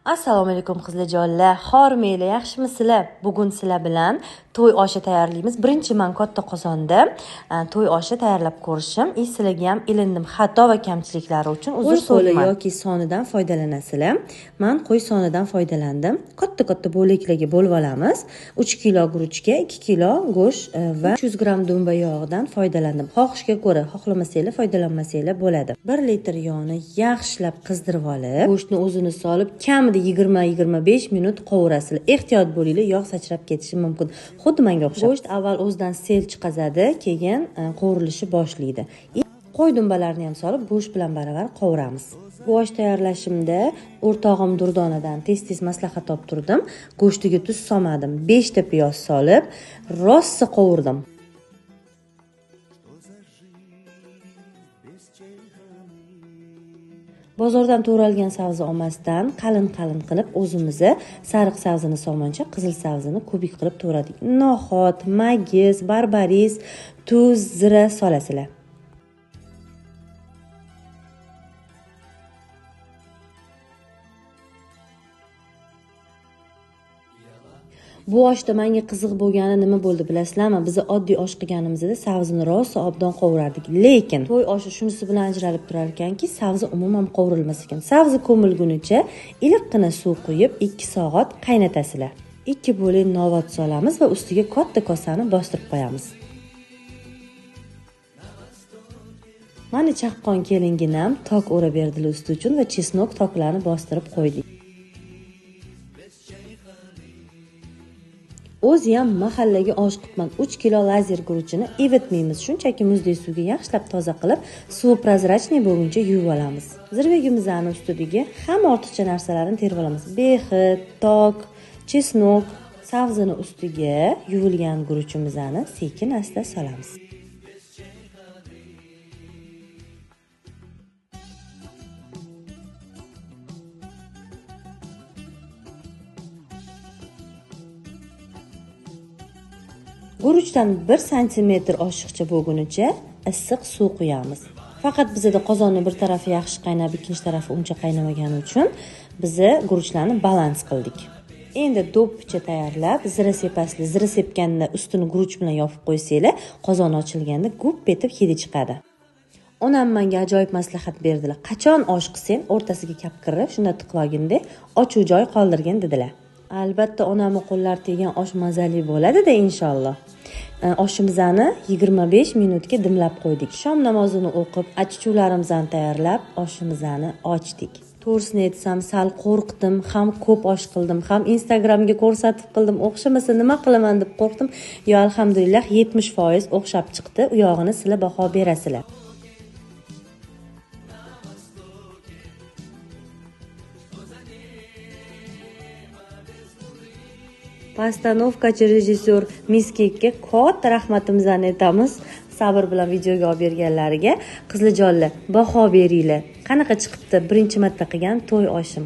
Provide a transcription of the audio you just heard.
Assalomu alaykum qizlarjonlar, xormanglar, yaxshimisizlar? Bugun sizlar bilan to'y oshi tayyorlaymiz. Birinchi men katta qozonda to'y oshi tayyorlab ko'rishim. Sizlarga ham ilindim xato va kamchiliklari uchun uzr so'rayman. Yoki sonidan foydalanasizlar. Men qo'y sonidan foydalandim. Katta bo'laklarga bo'lib olamiz. 3 kilo guruchga 2 kilo go'sht va 300 gram dumba yog'idan foydalandim. Xohishga ko'ra, xohlamasanglar foydalanmasanglar bo'ladi. 1 litr yog'ni yaxshilab qizdirib olib, go'shtni o'zini solib kamida 20-25 minut qovurasizlar. Ehtiyot bo'linglar, yog' sachrab ketishi mumkin. Xuddi menga o'xshab. Go'sht avval o'zidan sel chiqazadi, keyin qovurilishni boshlaydi. Qo'y dumbalarni ham solib, go'sht bilan baravar qovuramiz. Bu osh tayyorlashimda o'rtog'im Durdonadan tez maslahat olib turdim. Go'shtiga tuz solmadim. 5 ta piyoz solib, rosa qovurdim. Bozordan to'ralgan sabzi olmasdan qalin qilib o'zimizni sariq sabzini somoncha, qizil sabzini kubik qilib to'radik. No'xat, magiz, barbaris, tuz, zira solasizlar. Bu oshda menga qiziq bo'lgani nima bo'ldi bilasizlarmi? Biz oddiy osh qilganimizda sabzini rosa obdon qovurardik. Lekin to'y oshi shunisi bilan ajralib turar ekanki, sabzi umuman qovurilmas ekan. Sabzi ko'milgunicha iliqqina suv quyib 2 soat qaynatasizlar. 2 bo'lak novot solamiz va ustiga katta kosani bostirib qo'yamiz. Mana chaqqon kelinginam tok o'ra berdilar usti uchun va chesnok toklarni bostirib qo'ydik. O'zi ham mahallaga osh qilibman. 3 kilo lazer guruchini ivitmaymiz. Shunchaki muzdek suvga yaxshilab toza qilib, suvi prozrachniy bo'lguncha yuvib olamiz. Zirvagimizni ustidagi hamma ortiqcha narsalarni terib olamiz. Behi, tok, chesnok, sabzini ustiga yuvilgan guruchimizni sekin-asta solamiz. Guruchdan 1 sm oshiqcha bo'lgunicha issiq suv quyamiz. Faqat bizda qozonning bir tarafi yaxshi qaynab, ikkinchi tarafi uncha qaynamagani uchun biz guruchlarni balans qildik. Endi do'ppicha tayyorlab, zira sepasizlar. Zira sepganda ustini guruch bilan yopib qo'ysanglar, qozon ochilganda gup etib hidi chiqadi. Onam menga ajoyib maslahat berdilar. Qachon osh qilsang, o'rtasiga kapkirib, shunda tiqlog'inda ochuv joy qoldirgin dedilar. Albatta onamning qo'llari tegan osh mazali bo'ladi-da inshaalloh. Oshimizni 25 minutga dimlab qo'ydik. Shom namozini o'qib, achchuvlarimizni tayyorlab, oshimizni ochdik. To'g'risini aytsam, sal qo'rqdim, ham ko'p osh qildim, ham Instagramga ko'rsatib qildim. O'xshamasa nima qilaman deb qo'rqdim. Yo alhamdulillah 70% o'xshab chiqdi. U yog'ini sizlar baho berasizlar. Postanovkachi rejissyor Miskekka katta rahmatimizni aytamiz. Sabr bilan videoga olib berganlariga. Qizlarjonlar, baho beringlar. Qanaqa chiqibdi birinchi marta qilgan to'y oshim?